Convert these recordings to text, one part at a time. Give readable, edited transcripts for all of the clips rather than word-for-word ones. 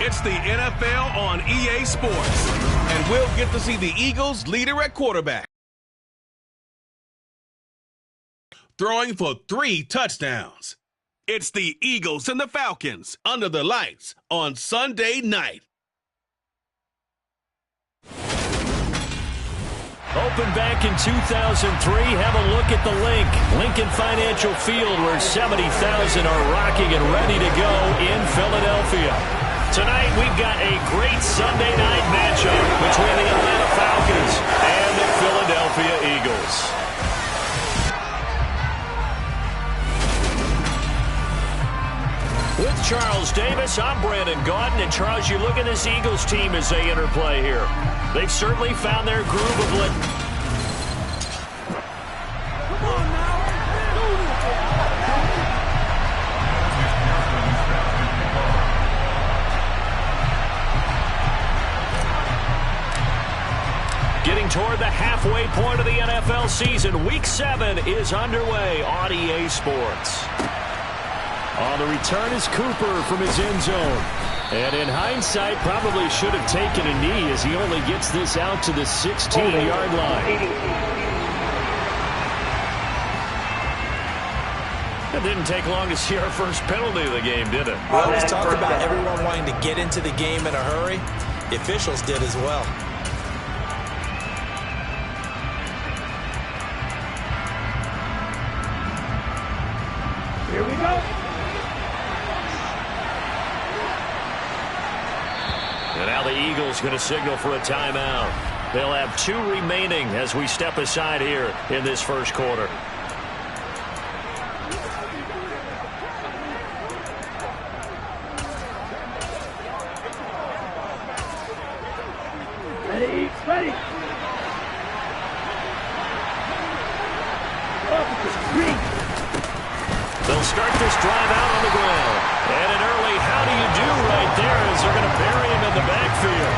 It's the NFL on EA Sports, and we'll get to see the Eagles leader at quarterback, throwing for 3 touchdowns. It's the Eagles and the Falcons under the lights on Sunday night. Opened back in 2003. Have a look at the link. Lincoln Financial Field, where 70,000 are rocking and ready to go in Philadelphia. Tonight, we've got a great Sunday night matchup between the Atlanta Falcons and the Philadelphia Eagles. With Charles Davis, I'm Brandon Gaudin. And Charles, you look at this Eagles team as they interplay here. They've certainly found their groove of late. Come on now. Getting toward the halfway point of the NFL season. Week 7 is underway on EA Sports. On the return is Cooper from his end zone. And in hindsight, probably should have taken a knee as he only gets this out to the 16-yard line. It didn't take long to see our first penalty of the game, did it? Well, let's talk about everyone wanting to get into the game in a hurry. The officials did as well. Here we go. And now the Eagles going to signal for a timeout. They'll have 2 remaining as we step aside here in this first quarter. Ready, ready. They'll start this drive out on the ground. And an early how do you do right there as they're going to bury him in the backfield.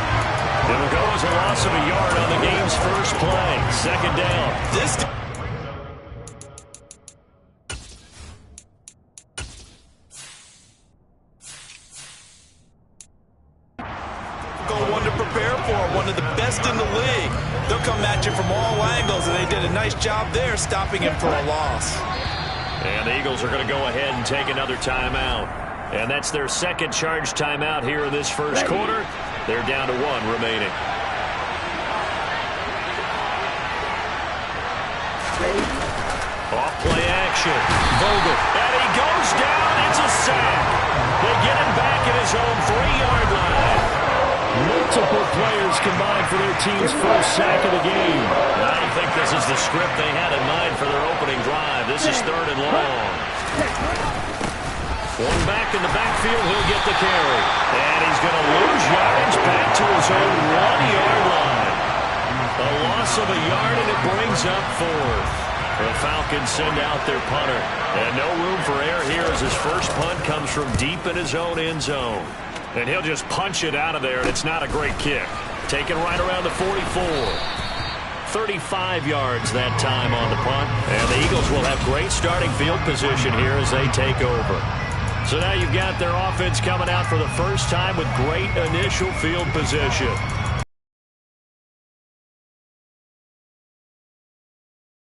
It'll go as a loss of a yard on the game's first play. Second down. One to prepare for, one of the best in the league. They'll come at you from all angles, and they did a nice job there stopping him for a loss. And the Eagles are going to go ahead and take another timeout. And that's their second charge timeout here in this first quarter. They're down to 1 remaining. Off play action. Vogel. And he goes down. It's a sack. They get him back at his own 3-yard line. Multiple players combined for their team's first sack of the game. I don't think this is the script they had in mind for their opening drive. This is 3rd and long. One back in the backfield, he'll get the carry. And he's going to lose yardage back to his own 1-yard line. A loss of a yard, and it brings up 4th. The Falcons send out their punter. And no room for error here as his first punt comes from deep in his own end zone. And he'll just punch it out of there, and it's not a great kick. Taken right around the 44. 35 yards that time on the punt. And the Eagles will have great starting field position here as they take over. So now you've got their offense coming out for the first time with great initial field position.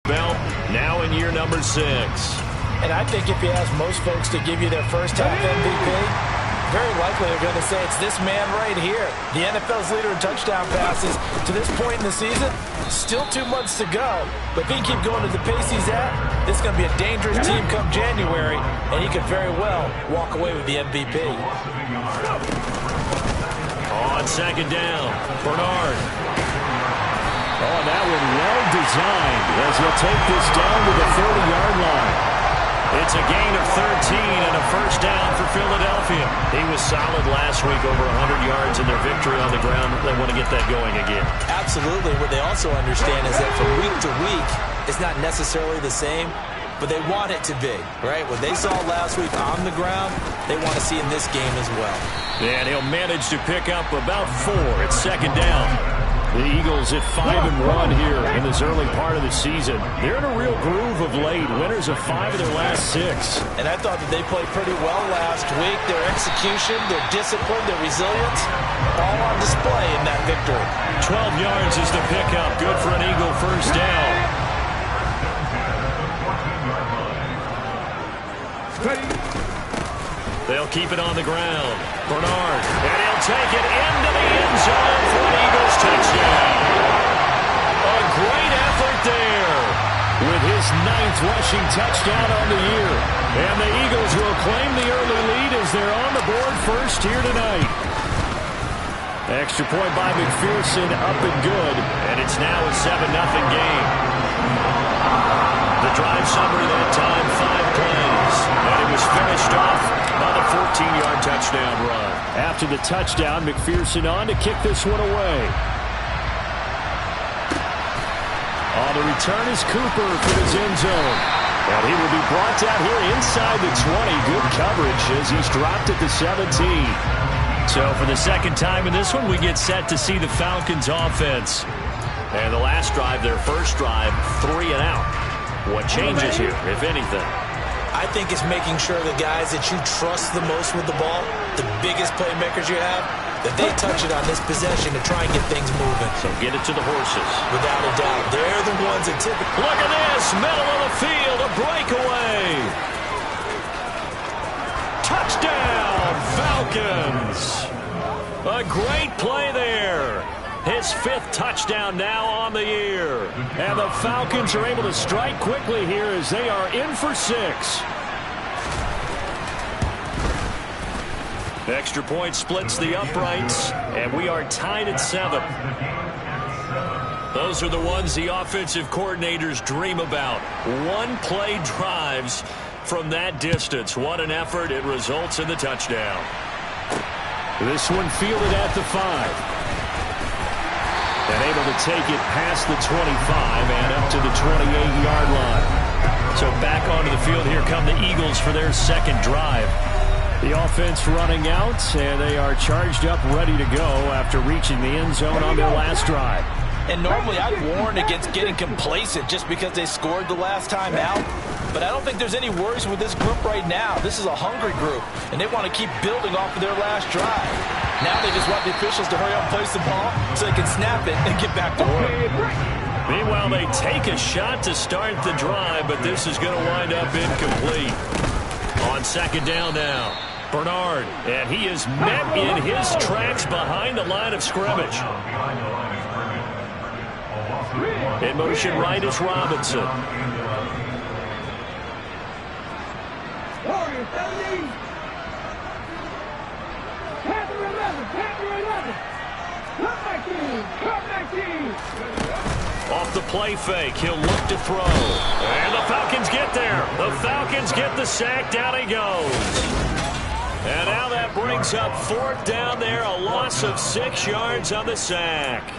Bell now in year number 6. And I think if you ask most folks to give you their first half MVP, very likely they're going to say it's this man right here. The NFL's leader in touchdown passes to this point in the season. Still 2 months to go. But if he can keep going at the pace he's at, this is going to be a dangerous team come January, and he could very well walk away with the MVP. On second down, Bernard. Oh, that one well designed as he'll take this down to the 30-yard line. It's a gain of 13 and a first down for Philadelphia. He was solid last week, over 100 yards in their victory on the ground. They want to get that going again. Absolutely. What they also understand is that from week to week, it's not necessarily the same, but they want it to be, right? What they saw last week on the ground, they want to see in this game as well. And he'll manage to pick up about 4. It's second down. The Eagles at 5-1 here in this early part of the season. They're in a real groove of late. Winners of 5 of their last 6. And I thought that they played pretty well last week. Their execution, their discipline, their resilience, all on display in that victory. 12 yards is the pickup. Good for an Eagle first down. They'll keep it on the ground. Bernard, and he'll take it into the end zone for an Eagles touchdown. A great effort there with his 9th rushing touchdown on the year. And the Eagles will claim the early lead as they're on the board first here tonight. Extra point by McPherson, up and good. And it's now a 7-0 game. The drive summary that time, 5 plays. And it was finished off by the 14-yard touchdown run. After the touchdown, McPherson on to kick this one away. On the return is Cooper for his end zone. And he will be brought down here inside the 20. Good coverage as he's dropped at the 17. So for the second time in this one, we get set to see the Falcons offense. And the last drive, their first drive, 3 and out. What changes here, if anything? I think it's making sure the guys that you trust the most with the ball, the biggest playmakers you have, that they touch it on this possession to try and get things moving. So get it to the horses. Without a doubt. They're the ones that typically... Look at this, middle of the field, a breakaway. Touchdown, Falcons. A great play there. His 5th touchdown now on the year. And the Falcons are able to strike quickly here as they are in for 6. Extra point splits the uprights, and we are tied at 7. Those are the ones the offensive coordinators dream about. One-play drives from that distance. What an effort. It results in the touchdown. This one fielded at the 5. And able to take it past the 25 and up to the 28-yard line. So back onto the field here come the Eagles for their second drive. The offense running out, and they are charged up, ready to go after reaching the end zone on their last drive. And normally I'd warn against getting complacent just because they scored the last time out. But I don't think there's any worries with this group right now. This is a hungry group, and they want to keep building off of their last drive. Now they just want the officials to hurry up and place the ball so they can snap it and get back to work. Meanwhile, they take a shot to start the drive, but this is going to wind up incomplete. On second down now, Bernard, and he is met in his tracks behind the line of scrimmage. In motion right is Robinson. Off the play fake, he'll look to throw. And the Falcons get there. The Falcons get the sack. Down he goes. And now that brings up 4th down there. A loss of 6 yards on the sack.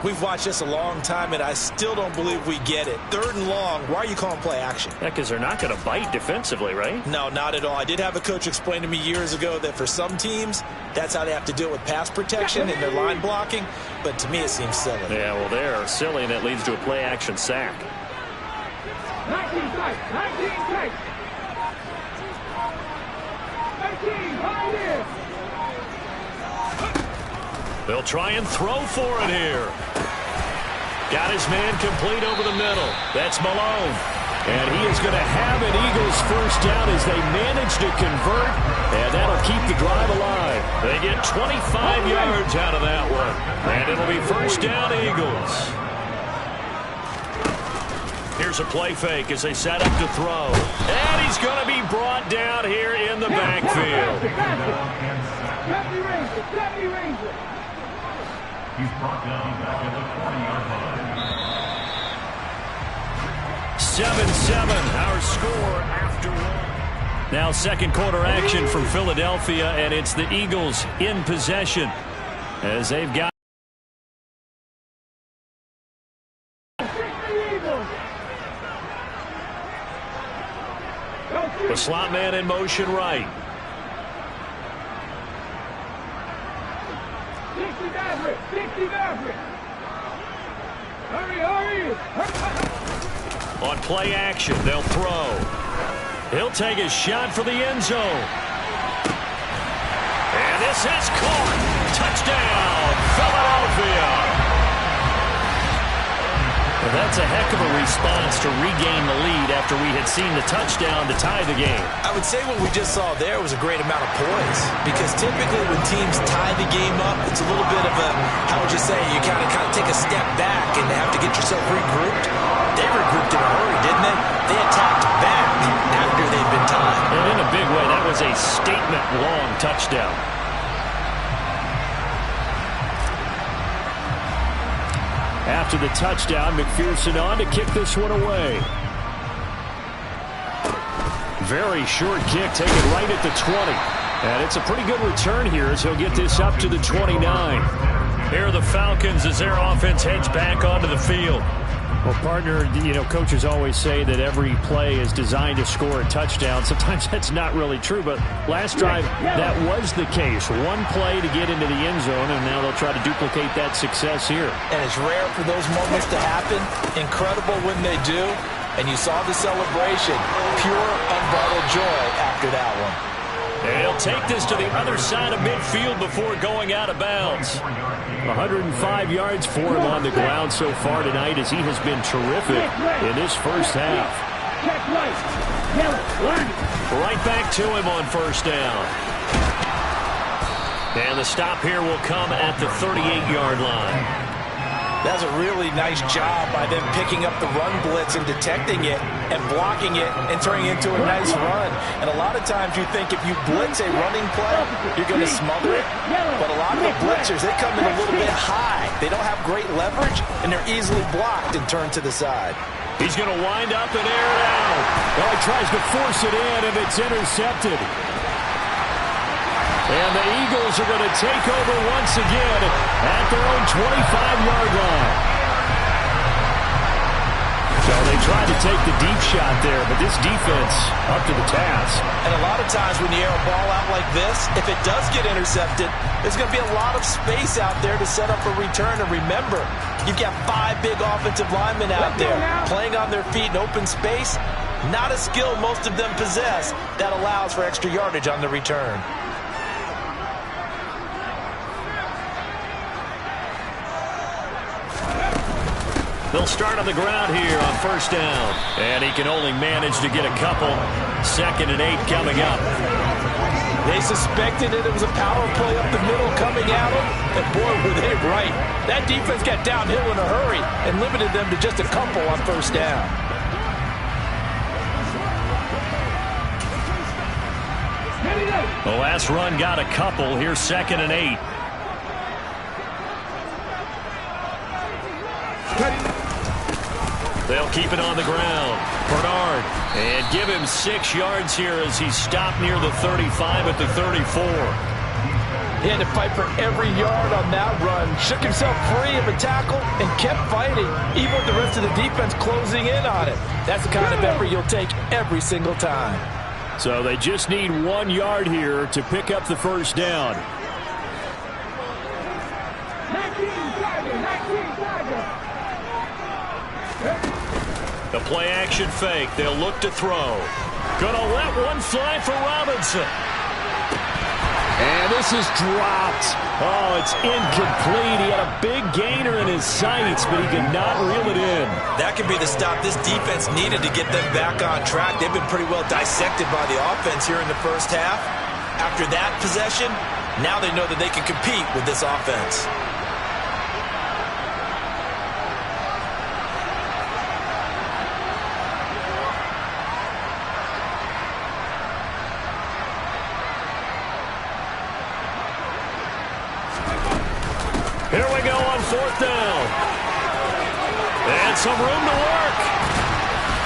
We've watched this a long time, and I still don't believe we get it. 3rd and long. Why are you calling play action? Yeah, because they're not going to bite defensively, right? No, not at all. I did have a coach explain to me years ago that for some teams, that's how they have to deal with pass protection and their line blocking. But to me, it seems silly. Yeah, well, they're silly, and that leads to a play action sack. 19 tight. 19 tight. 19, right here. They'll try and throw for it here. Got his man complete over the middle. That's Malone. And he is going to have an Eagles first down as they manage to convert. And that'll keep the drive alive. They get 25 yards out of that one. And it'll be first down Eagles. Here's a play fake as they set up to throw. And he's going to be brought down here in the backfield. He's brought down back at the 40-yard line. 7-7, our score after one. Now second quarter action from Philadelphia, and it's the Eagles in possession as they've got the slot man in motion right. 60 Maverick. 60 Maverick. Hurry, hurry! On play action, they'll throw. He'll take a shot for the end zone. And this is caught. Touchdown, Philadelphia. Well, that's a heck of a response to regain the lead after we had seen the touchdown to tie the game. I would say what we just saw there was a great amount of poise, because typically when teams tie the game up, it's a little bit of a, how would you say, you kind of take a step back and have to get yourself regrouped. They regrouped in a hurry, didn't they? They attacked back after they'd been tied. And in a big way, that was a statement-long touchdown. After the touchdown, McPherson on to kick this one away. Very short kick, taken right at the 20. And it's a pretty good return here as he'll get this up to the 29. Here are the Falcons as their offense heads back onto the field. Well, partner, coaches always say that every play is designed to score a touchdown. Sometimes that's not really true, but last drive, that was the case. One play to get into the end zone, and now they'll try to duplicate that success here. And it's rare for those moments to happen. Incredible when they do. And you saw the celebration. Pure, unbridled joy after that one. And he'll take this to the other side of midfield before going out of bounds. 105 yards for him on the ground so far tonight, as he has been terrific in this first half. Right back to him on first down. And the stop here will come at the 38-yard line. That's a really nice job by them picking up the run blitz and detecting it and blocking it and turning it into a nice run. And a lot of times you think if you blitz a running play, you're going to smother it. But a lot of the blitzers, they come in a little bit high. They don't have great leverage, and they're easily blocked and turned to the side. He's going to wind up and air it out. Well, he tries to force it in, and it's intercepted. And the Eagles are going to take over once again at their own 25-yard line. So they tried to take the deep shot there, but this defense up to the task. And a lot of times when you air a ball out like this, if it does get intercepted, there's going to be a lot of space out there to set up a return. And remember, you've got 5 big offensive linemen out there playing on their feet in open space. Not a skill most of them possess that allows for extra yardage on the return. They'll start on the ground here on first down. And he can only manage to get a couple. 2nd and 8 coming up. They suspected it was a power play up the middle coming at them. And boy, were they right. That defense got downhill in a hurry and limited them to just a couple on first down. The last run got a couple. Here's 2nd and 8. They'll keep it on the ground. Bernard, and give him 6 yards here as he stopped near the 35 at the 34. He had to fight for every yard on that run. Shook himself free of a tackle and kept fighting, even with the rest of the defense closing in on it. That's the kind of effort you'll take every single time. So they just need 1 yard here to pick up the first down. 19 Tiger. The play action fake. They'll look to throw. Gonna let one fly for Robinson. And this is dropped. Oh, it's incomplete. He had a big gainer in his sights, but he could not reel it in. That could be the stop this defense needed to get them back on track. They've been pretty well dissected by the offense here in the first half. After that possession, now they know that they can compete with this offense. Here we go on 4th down. And some room to work.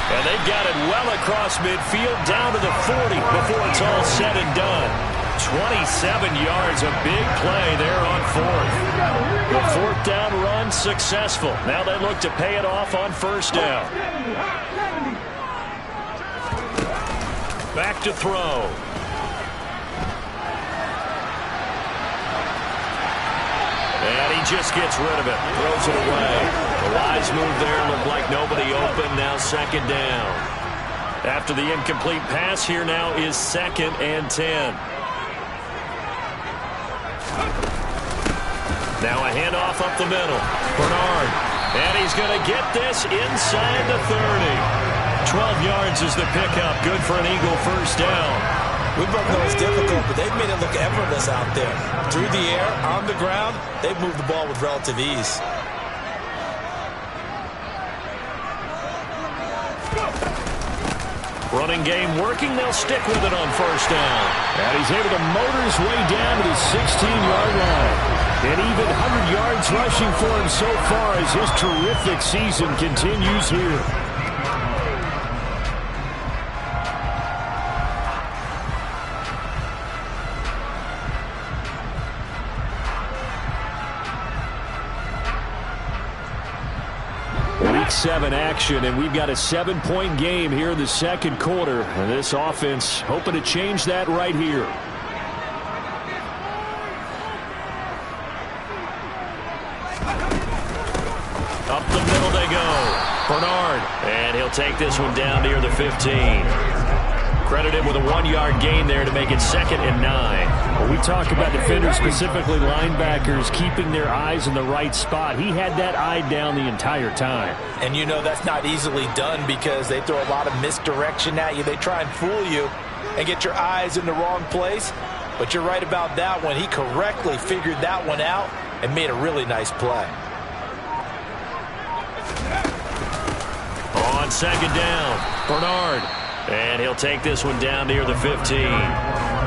And they've got it well across midfield down to the 40 before it's all said and done. 27 yards, a big play there on 4th. The 4th down run successful. Now they look to pay it off on first down. Back to throw. And he just gets rid of it. Throws it away. wise move there. Looked like nobody open. Now second down. After the incomplete pass, here now is 2nd and 10. Now a handoff up the middle. Bernard. And he's going to get this inside the 30. 12 yards is the pickup. Good for an Eagle first down. We both know it's difficult, but they've made it look effortless out there. Through the air, on the ground, they've moved the ball with relative ease. Running game working. They'll stick with it on first down. And he's able to motor his way down to the 16-yard line. And even 100 yards rushing for him so far as his terrific season continues here. Week 7 action, and we've got a 7-point game here in the second quarter. And this offense hoping to change that right here. Up the middle they go. Bernard. And he'll take this one down near the 15. Credited with a 1-yard gain there to make it 2nd and 9. When we talk about defenders, specifically linebackers, keeping their eyes in the right spot, he had that eye down the entire time. And you know that's not easily done because they throw a lot of misdirection at you. They try and fool you and get your eyes in the wrong place. But you're right about that one. He correctly figured that one out and made a really nice play. On second down, Bernard. And he'll take this one down near the 15.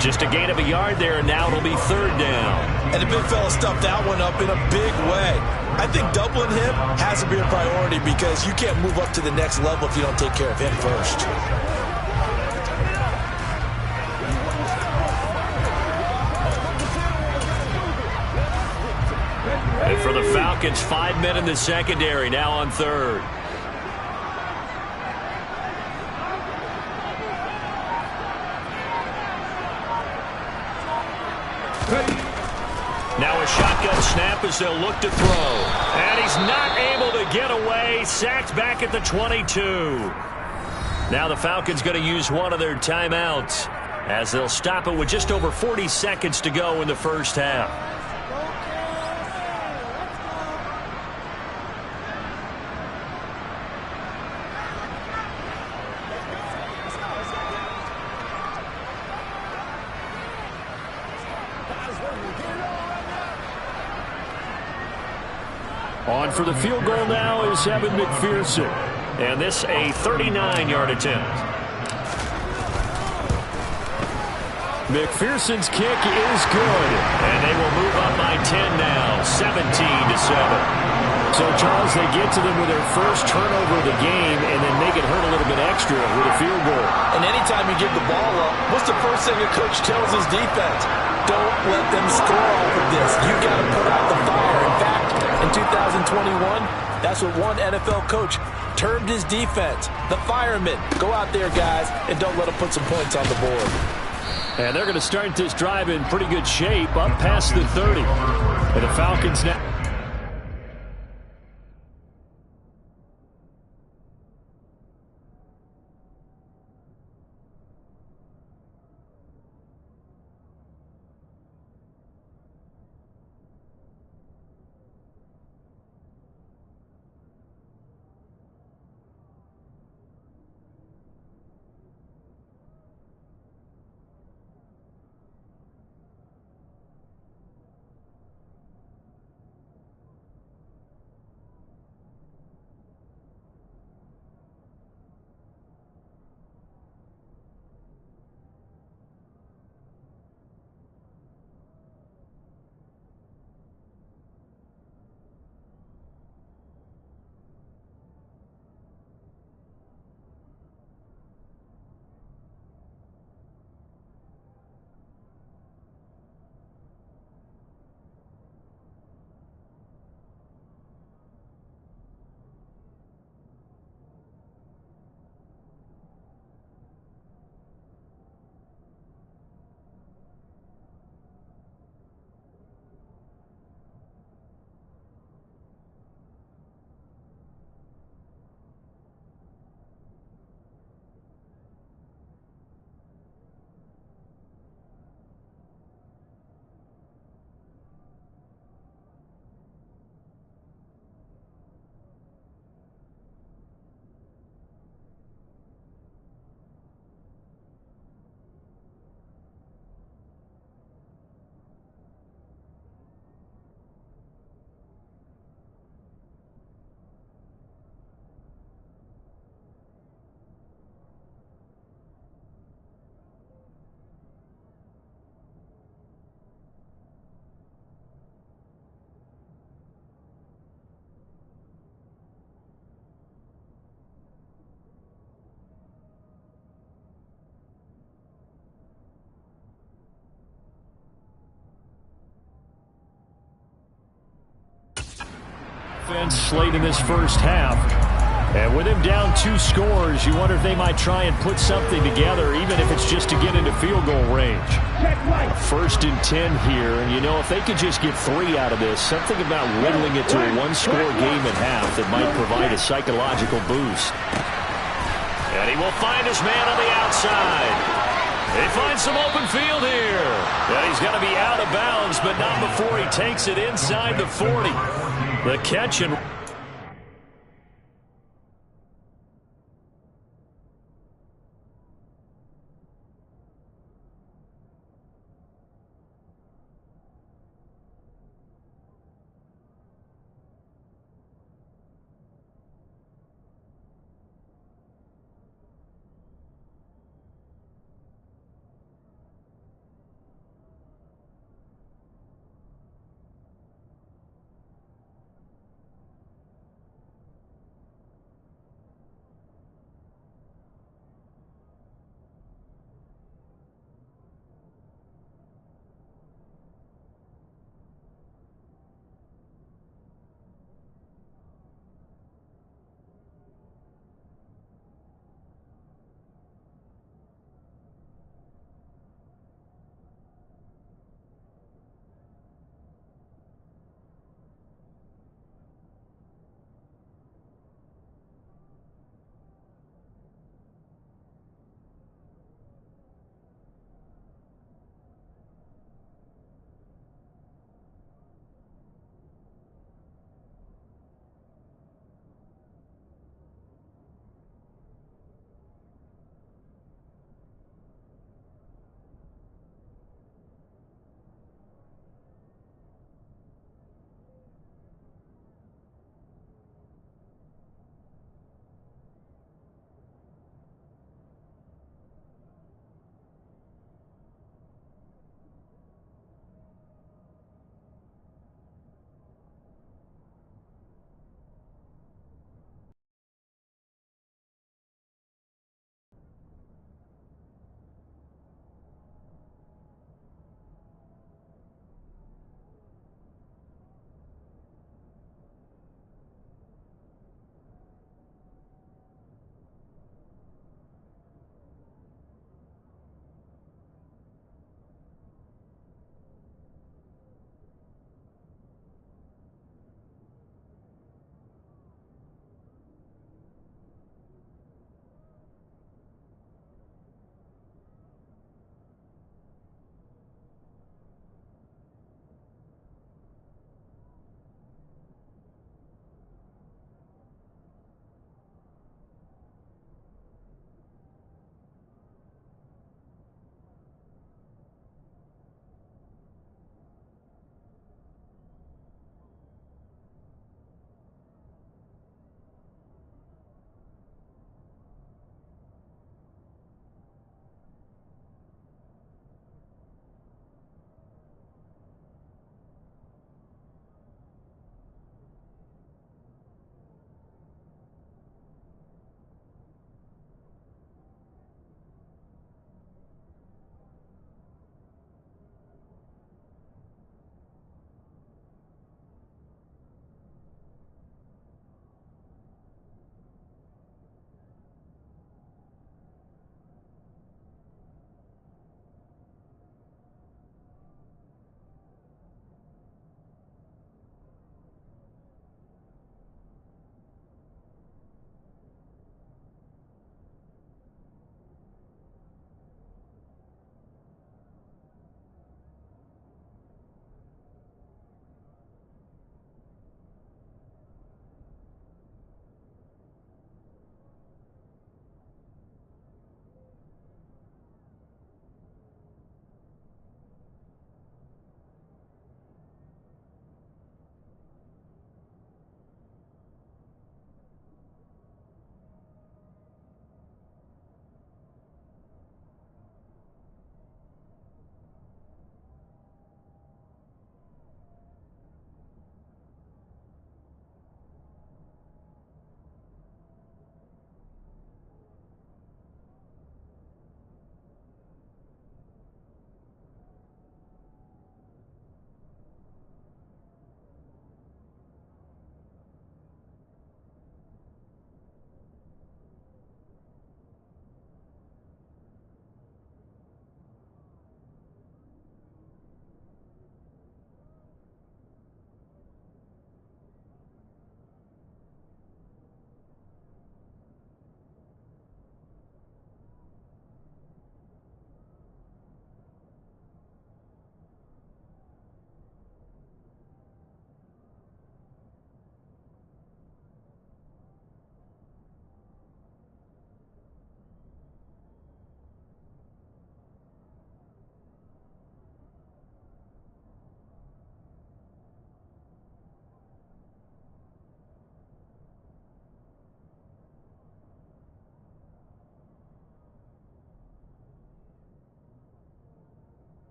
Just a gain of a yard there, and now it'll be 3rd down. And the big fella stuffed that one up in a big way. I think doubling him has to be a priority because you can't move up to the next level if you don't take care of him first. And for the Falcons, 5 men in the secondary, now on 3rd. Now a shotgun snap as they'll look to throw. And he's not able to get away. Sacked back at the 22. Now the Falcons going to use one of their timeouts as they'll stop it with just over 40 seconds to go in the first half. On for the field goal now is Evan McPherson. And this a 39-yard attempt. McPherson's kick is good. And they will move up by 10 now, 17-7. So, Charles, they get to them with their first turnover of the game and then make it hurt a little bit extra with a field goal. And anytime you give the ball up, what's the first thing a coach tells his defense? Don't let them score off of this. You got to put out the fire. In fact, in 2021, that's what one NFL coach termed his defense. The firemen. Go out there, guys, and don't let them put some points on the board. And they're going to start this drive in pretty good shape, up past the 30. And the Falcons now. offense late in this first half. And with him down 2 scores, you wonder if they might try and put something together, even if it's just to get into field goal range. 1st and 10 here, and you know, if they could just get 3 out of this, something about whittling it to a 1-score game at half that might provide a psychological boost. And he will find his man on the outside. He finds some open field here. And he's going to be out of bounds, but not before he takes it inside the 40. The catch and...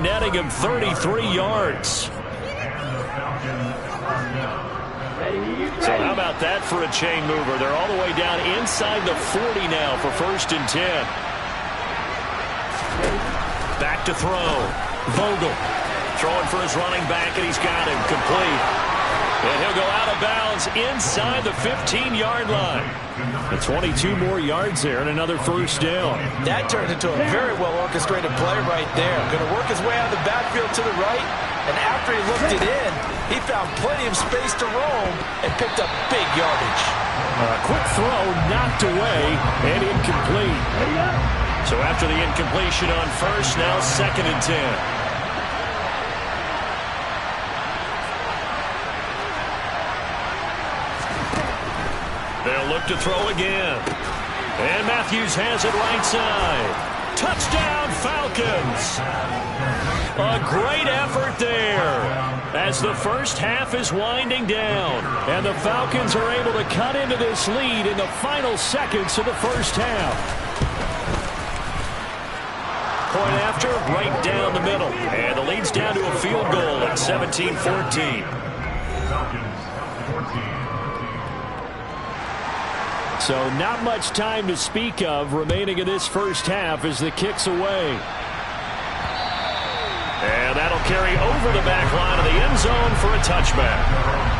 netting him 33 yards. So how about that for a chain mover? They're all the way down inside the 40 now for 1st and 10. Back to throw. Vogel throwing for his running back, and he's got him complete. And he'll go out of bounds inside the 15-yard line. And 22 more yards there and another 1st down. That turned into a very well-orchestrated play right there. Going to work his way out of the backfield to the right, and after he looked it in, he found plenty of space to roam and picked up big yardage. Quick throw knocked away and incomplete. So after the incompletion on 1st, now 2nd and 10. They'll look to throw again. And Matthews has it right side. Touchdown, Falcons. A great effort there as the first half is winding down. And the Falcons are able to cut into this lead in the final seconds of the first half. Point after, right down the middle. And the lead's down to a field goal at 17-14. Falcons 14. So not much time to speak of remaining in this first half as the kick's away. And that'll carry over the back line of the end zone for a touchback.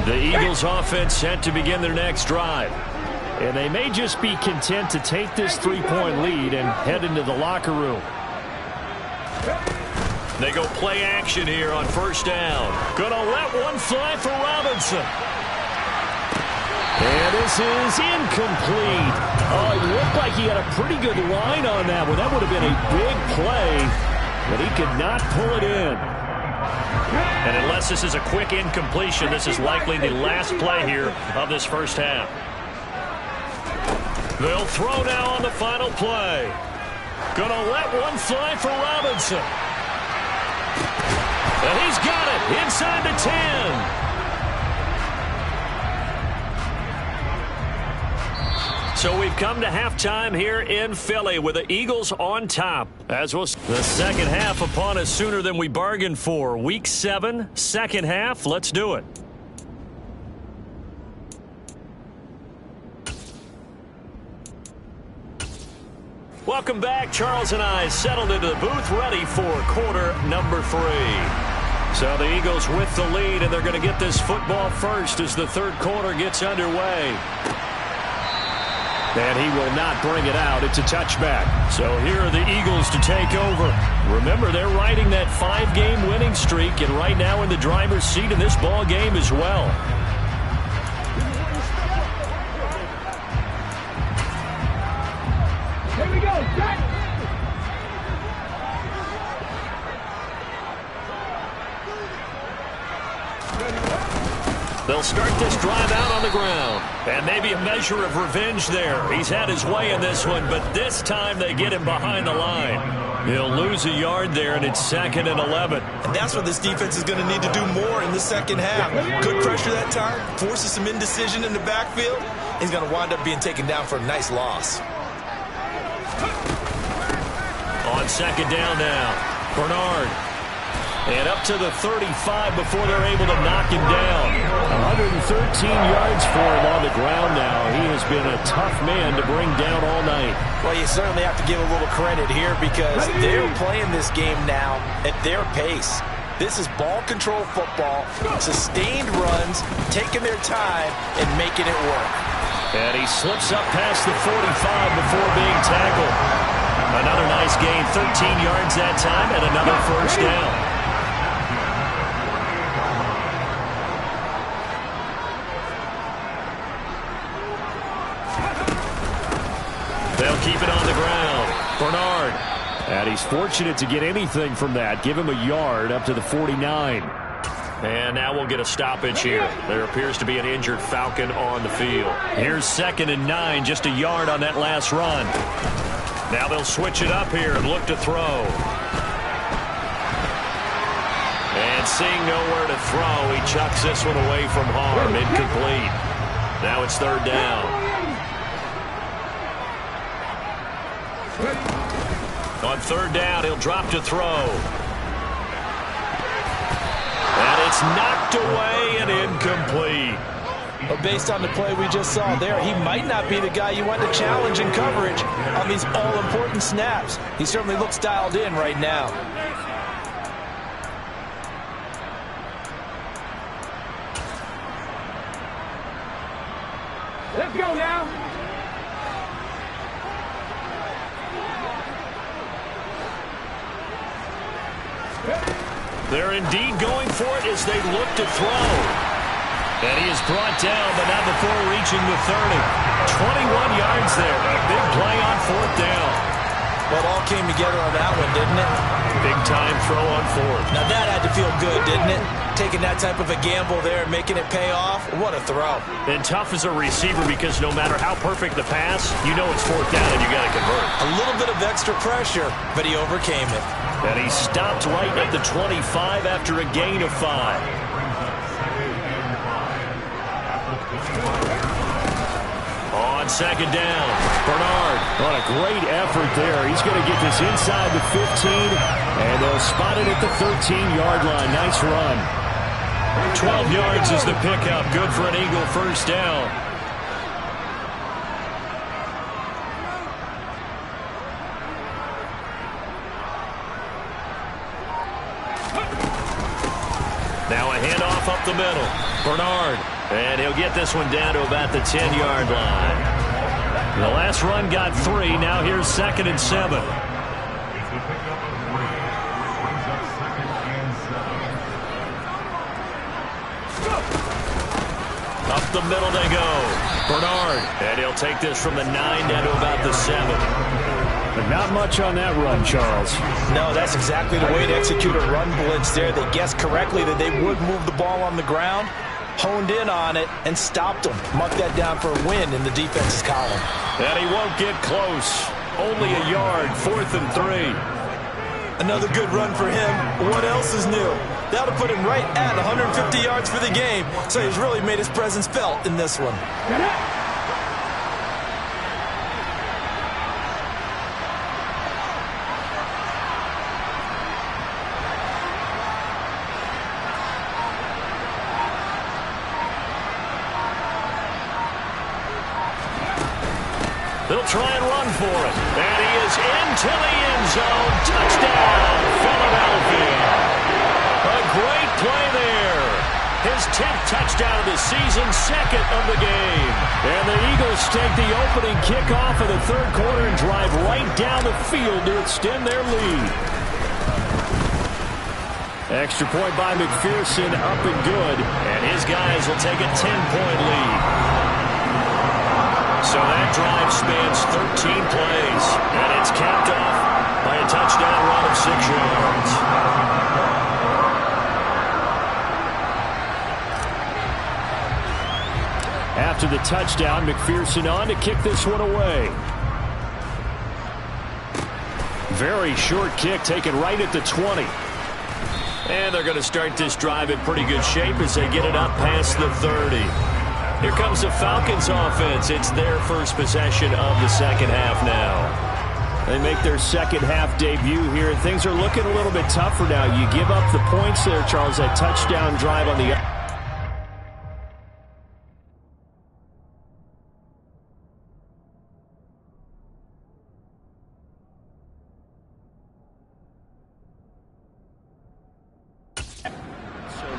The Eagles offense set to begin their next drive. And they may just be content to take this 3-point lead and head into the locker room. They go play action here on 1st down. Gonna let one fly for Robinson. And this is incomplete. Oh, it looked like he had a pretty good line on that one. That would have been a big play, but he could not pull it in. And unless this is a quick incompletion, this is likely the last play here of this first half. They'll throw now on the final play. Gonna let one fly for Robinson. And he's got it inside the 10. So we've come to halftime here in Philly with the Eagles on top. As we'll see the second half upon us sooner than we bargained for. Week 7, second half. Let's do it. Welcome back. Charles and I settled into the booth ready for quarter number 3. So the Eagles with the lead, and they're going to get this football first as the third quarter gets underway. And he will not bring it out. It's a touchback. So here are the Eagles to take over. Remember, they're riding that 5-game winning streak, and right now in the driver's seat in this ball game as well. Here we go, set. They'll start this drive out on the ground. And maybe a measure of revenge there. He's had his way in this one, but this time they get him behind the line. He'll lose a yard there, and it's 2nd and 11. And that's what this defense is going to need to do more in the second half. Good pressure that time, forces some indecision in the backfield. He's going to wind up being taken down for a nice loss. On second down now, Bernard. And up to the 35 before they're able to knock him down. 113 yards for him on the ground now. He has been a tough man to bring down all night. Well, you certainly have to give a little credit here because they're playing this game now at their pace. This is ball control football, sustained runs, taking their time, and making it work. And he slips up past the 45 before being tackled. Another nice gain, 13 yards that time, and another first down. They'll keep it on the ground. Bernard. And he's fortunate to get anything from that. Give him a yard up to the 49. And now we'll get a stoppage here. There appears to be an injured Falcon on the field. Here's 2nd and 9, just a yard on that last run. Now they'll switch it up here and look to throw. And seeing nowhere to throw, he chucks this one away from harm. Incomplete. Now it's 3rd down. On 3rd down, he'll drop to throw. And it's knocked away and incomplete. But based on the play we just saw there, he might not be the guy you want to challenge in coverage on these all-important snaps. He certainly looks dialed in right now. Let's go now. They're indeed going for it as they look to throw. And he is brought down, but not before reaching the 30. 21 yards there. A big play on 4th down. Well, it all came together on that one, didn't it? Big time throw on 4th. Now that had to feel good, didn't it? Taking that type of a gamble there and making it pay off. What a throw. And tough as a receiver because no matter how perfect the pass, you know it's 4th down and you got to convert. A little bit of extra pressure, but he overcame it. And he stopped right at the 25 after a gain of 5. On 2nd down, Bernard. What a great effort there. He's going to get this inside the 15, and they'll spot it at the 13-yard line. Nice run. 12 yards is the pickup. Good for an Eagle first down. Now a handoff up the middle. Bernard. And he'll get this one down to about the 10-yard line. The last run got 3. Now here's 2nd and 7. Up the middle they go. Bernard. And he'll take this from the 9 down to about the 7. But not much on that run, Charles. No, that's exactly the way to execute a run blitz there. They guessed correctly that they would move the ball on the ground, honed in on it, and stopped them. Mark that down for a win in the defense's column. And he won't get close. Only a yard, 4th and 3. Another good run for him. What else is new? That'll put him right at 150 yards for the game. So he's really made his presence felt in this one. They'll try and run for it. And he is into the end zone. Touchdown, Philadelphia. A great play there. His 10th touchdown of the season, 2nd of the game. And the Eagles take the opening kickoff of the 3rd quarter and drive right down the field to extend their lead. Extra point by McPherson, up and good. And his guys will take a 10-point lead. So that drive spans 13 plays, and it's capped off by a touchdown run of 6 yards. After the touchdown, McPherson on to kick this one away. Very short kick taken right at the 20. And they're going to start this drive in pretty good shape as they get it up past the 30. Here comes the Falcons offense. It's their first possession of the second half now. They make their second half debut here, and things are looking a little bit tougher now. You give up the points there, Charles, that touchdown drive on the...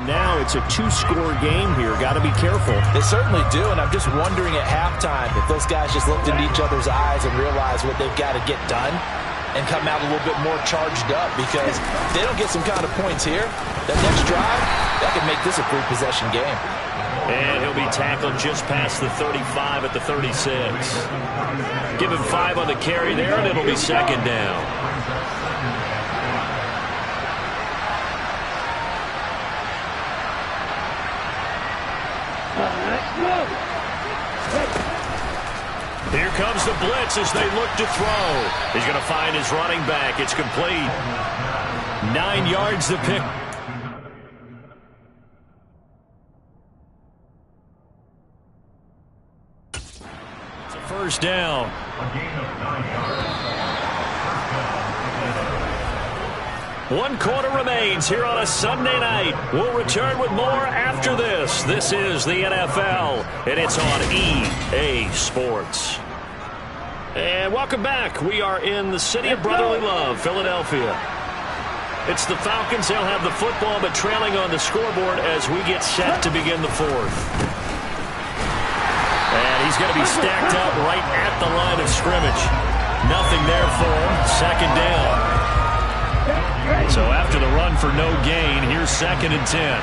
Now it's a 2-score game here. Got to be careful. They certainly do, and I'm just wondering at halftime if those guys just looked into each other's eyes and realized what they've got to get done and come out a little bit more charged up, because if they don't get some kind of points here, that next drive, that could make this a 3-possession game. And he'll be tackled just past the 35 at the 36. Give him 5 on the carry there, and it'll be 2nd down. Here comes the blitz as they look to throw. He's going to find his running back. It's complete. 9 yards the pick. It's a 1st down. A gain of 9 yards. 1 quarter remains here on a Sunday night. We'll return with more after this. This is the NFL, and it's on EA Sports. And welcome back. We are in the city of brotherly love, Philadelphia. It's the Falcons. They'll have the football, but trailing on the scoreboard as we get set to begin the 4th. And he's going to be stacked up right at the line of scrimmage. Nothing there for him. 2nd down. So after the run for no gain, here's 2nd and 10.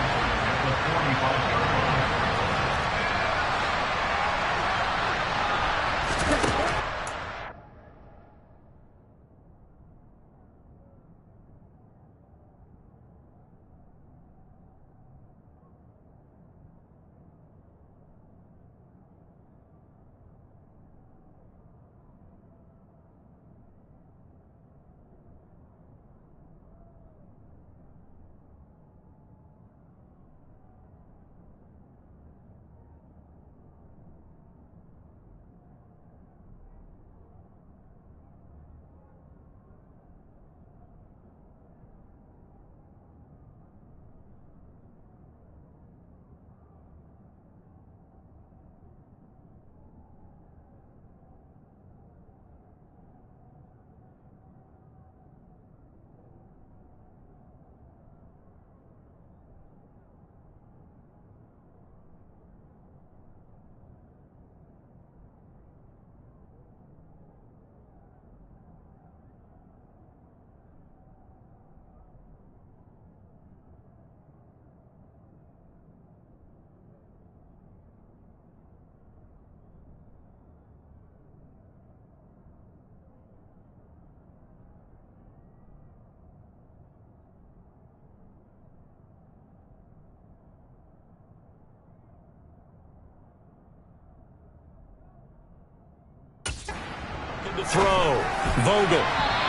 throw. Vogel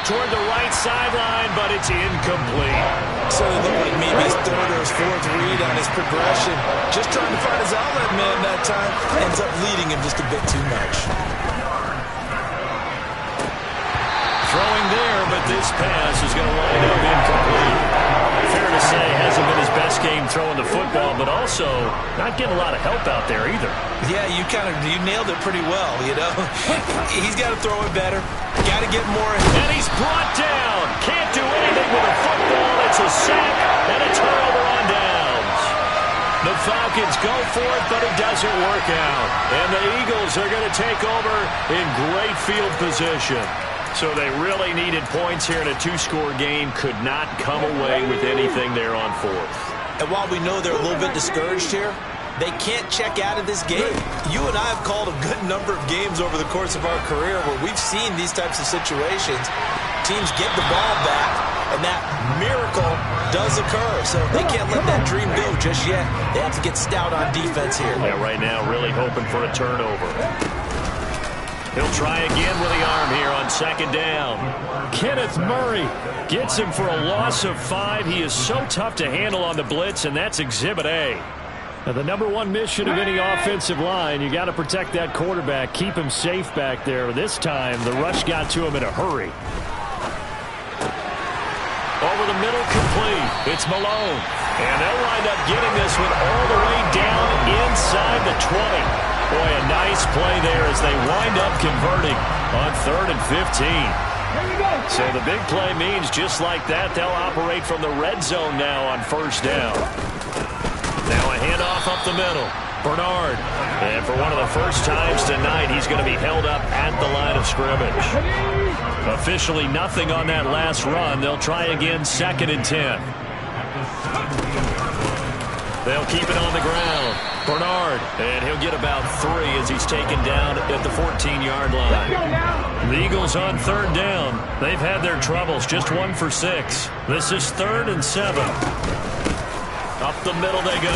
toward the right sideline, but it's incomplete. So it looked like maybe his third or his fourth read on his progression. Just trying to find his outlet man that time. Ends up leading him just a bit too much. Throwing there, but this pass is going to wind up incomplete. Fair to say, hasn't been his best game throwing the football, but also not getting a lot of help out there either. Yeah, you nailed it pretty well, you know. He's got to throw it better. Got to get more. And he's brought down. Can't do anything with a football. It's a sack and a turnover on downs. The Falcons go for it, but it doesn't work out. And the Eagles are going to take over in great field position. So they really needed points here in a two-score game. Could not come away with anything there on fourth. And while we know they're a little bit discouraged here, they can't check out of this game. You and I have called a good number of games over the course of our career where we've seen these types of situations. Teams get the ball back, and that miracle does occur. So they can't let that dream go just yet. They have to get stout on defense here. Yeah, right now really hoping for a turnover. He'll try again with the arm here on second down. Kenneth Murray gets him for a loss of 5. He is so tough to handle on the blitz, and that's Exhibit A. Now, the number one mission of any offensive line, you got to protect that quarterback, keep him safe back there. This time, the rush got to him in a hurry. Over the middle, complete. It's Malone. And they'll wind up getting this one all the way down inside the 20. Boy, a nice play there as they wind up converting on 3rd and 15. So the big play means just like that, they'll operate from the red zone now on first down. Now a handoff up the middle. Bernard. And for one of the first times tonight, he's going to be held up at the line of scrimmage. Officially nothing on that last run. They'll try again 2nd and 10. They'll keep it on the ground. Bernard, and he'll get about 3 as he's taken down at the 14-yard line. The Eagles on 3rd down. They've had their troubles, just 1 for 6. This is 3rd and 7. Up the middle they go.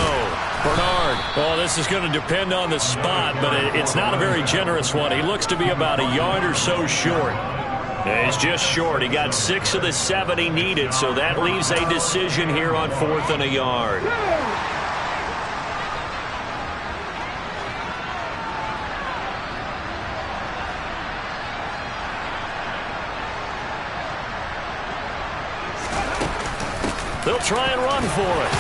Bernard. Oh, this is going to depend on the spot, but it's not a very generous one. He looks to be about a yard or so short. Yeah, he's just short. He got 6 of the 7 he needed, so that leaves a decision here on 4th and a yard. They'll try and run for it.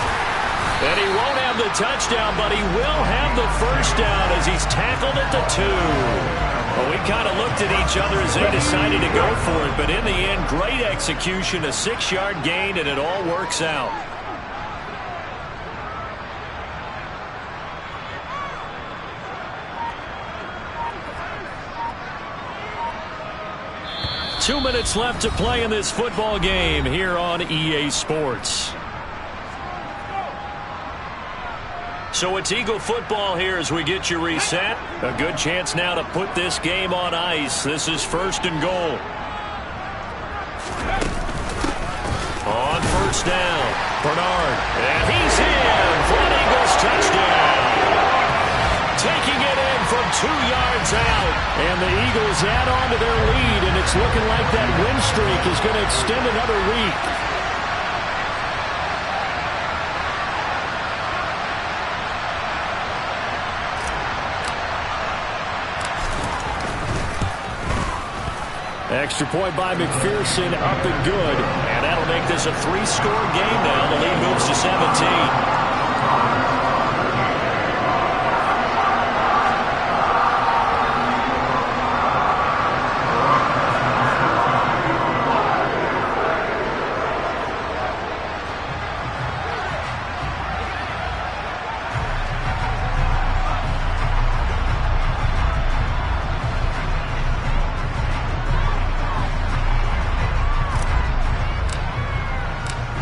And he won't have the touchdown, but he will have the first down as he's tackled at the 2. Well, we kind of looked at each other as they decided to go for it, but in the end, great execution, a 6-yard gain, and it all works out. Two minutes left to play in this football game here on EA Sports. So it's Eagle football here as we get you reset. A good chance now to put this game on ice. This is 1st and goal. On first down, Bernard. And he's in for an Eagles touchdown. Taking it in from 2 yards out. And the Eagles add on to their lead, and it's looking like that win streak is going to extend another week. Extra point by McPherson, up and good. And that'll make this a 3-score game now. The lead moves to 17.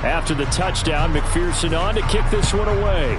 After the touchdown, McPherson on to kick this one away.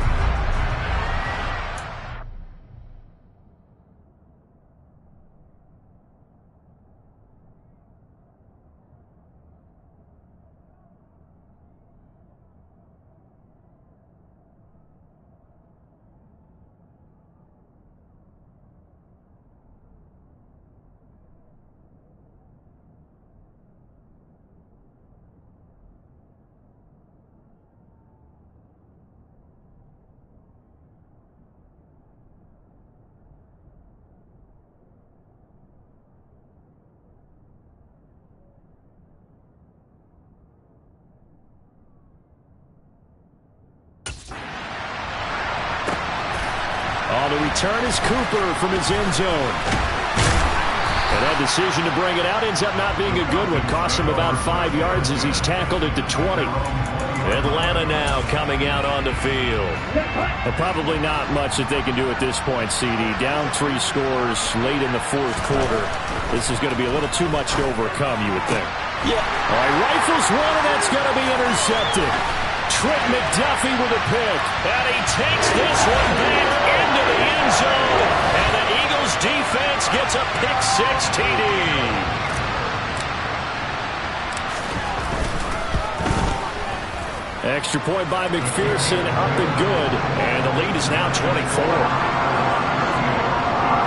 The return is Cooper from his end zone. And that decision to bring it out ends up not being a good one. Costs him about 5 yards as he's tackled at the 20. Atlanta now coming out on the field. Well, probably not much that they can do at this point, CD. Down 3 scores late in the fourth quarter. This is going to be a little too much to overcome, you would think. Yeah. All right, rifles one, and that's going to be intercepted. Trent McDuffie with a pick. And he takes this one back into the end zone. And the Eagles defense gets a pick-6 TD. Extra point by McPherson, up and good. And the lead is now 24.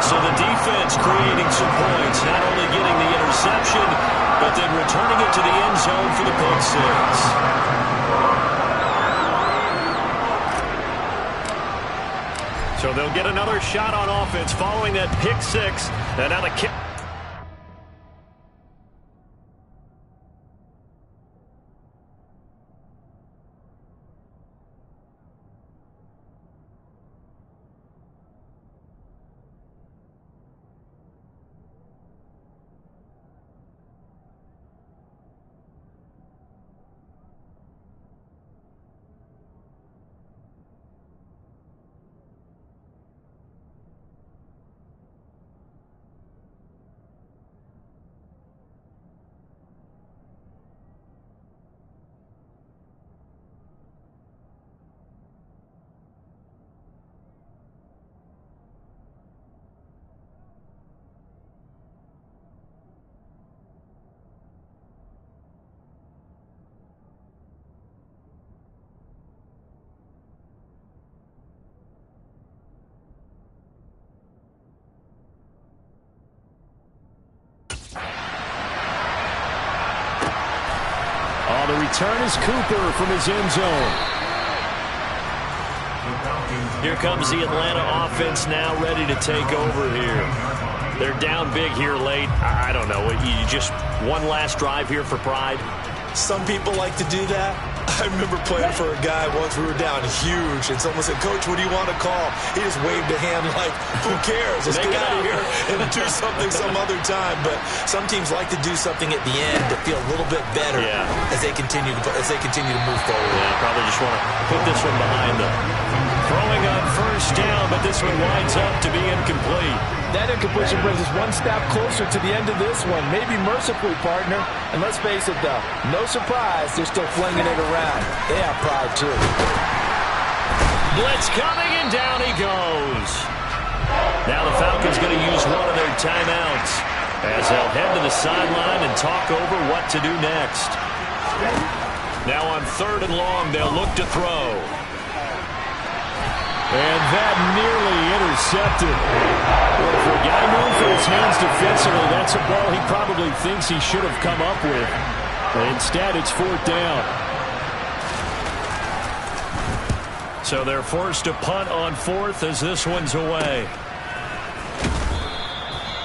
So the defense creating some points, not only getting the interception, but then returning it to the end zone for the pick-6. So they'll get another shot on offense following that pick-6. And now the kick. The return is Cooper from his end zone. Here comes the Atlanta offense now ready to take over here. They're down big here late. I don't know. You just one last drive here for pride. Some people like to do that. I remember playing for a guy once. We were down huge, and someone said, "Coach, what do you want to call?" He just waved a hand like, "Who cares? Let's get out of here and do something some other time." But some teams like to do something at the end to feel a little bit better as they continue to move forward. Yeah, probably just want to put this one behind them. Throwing on first down, but this one winds up to be incomplete. That incompletion brings us one step closer to the end of this one. Maybe mercifully, partner. And let's face it, though, no surprise, they're still flinging it around. They have pride, too. Blitz coming, and down he goes. Now the Falcons going to use one of their timeouts as they'll head to the sideline and talk over what to do next. Now on 3rd and long, they'll look to throw. And that nearly intercepted. Well, for a guy moving for his hands defensively, that's a ball he probably thinks he should have come up with. But instead, it's 4th down. So they're forced to punt on 4th as this one's away.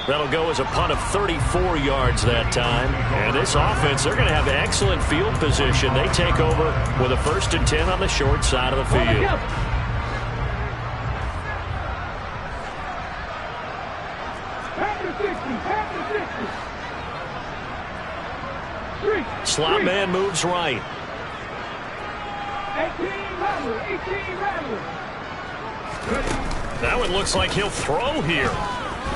That'll go as a punt of 34 yards that time. And this offense, they're going to have excellent field position. They take over with a 1st and 10 on the short side of the field. Slot man moves right. 18 Rattler. That one looks like he'll throw here.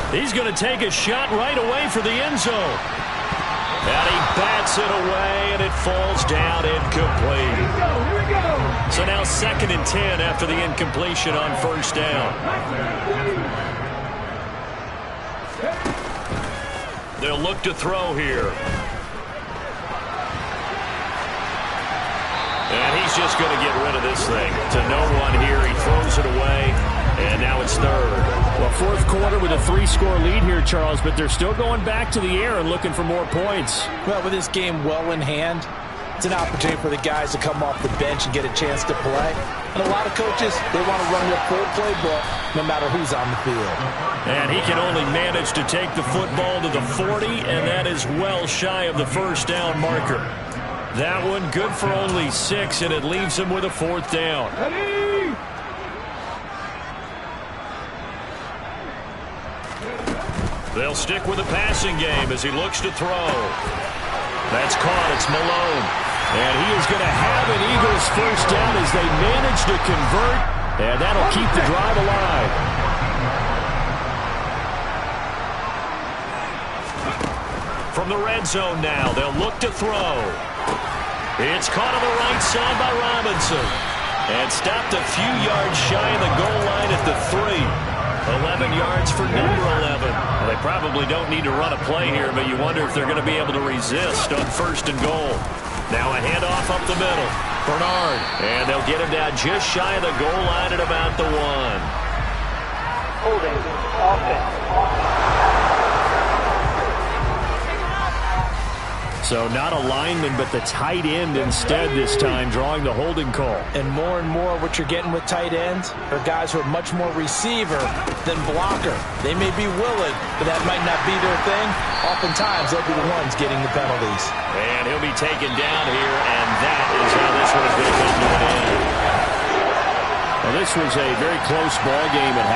He's going to take a shot right away for the end zone. And he bats it away, and it falls down incomplete. Here we go. So now 2nd and 10 after the incompletion on 1st down. They'll look to throw here. And he's just going to get rid of this thing. To no one here. He throws it away. And now it's 3rd. Well, 4th quarter with a 3-score lead here, Charles, but they're still going back to the air and looking for more points. Well, with this game well in hand, it's an opportunity for the guys to come off the bench and get a chance to play. And a lot of coaches, they want to run their full playbook no matter who's on the field. And he can only manage to take the football to the 40, and that is well shy of the 1st down marker. That one good for only 6, and it leaves him with a 4th down. Ready? They'll stick with the passing game as he looks to throw. That's caught. It's Malone. And he is going to have an Eagles first down as they manage to convert. And that'll keep the drive alive. From the red zone now, they'll look to throw. It's caught on the right side by Robinson. And stopped a few yards shy of the goal line at the 3. 11 yards for number 11. Well, they probably don't need to run a play here, but you wonder if they're going to be able to resist on 1st and goal. Now a handoff up the middle. Bernard. And they'll get him down just shy of the goal line at about the 1. Holding. Offense. So not a lineman, but the tight end instead this time, drawing the holding call. And more what you're getting with tight ends are guys who are much more receiver than blocker. They may be willing, but that might not be their thing. Oftentimes, they'll be the ones getting the penalties. And he'll be taken down here, and that is how this one is going to come to an end. Well, this was a very close ball game at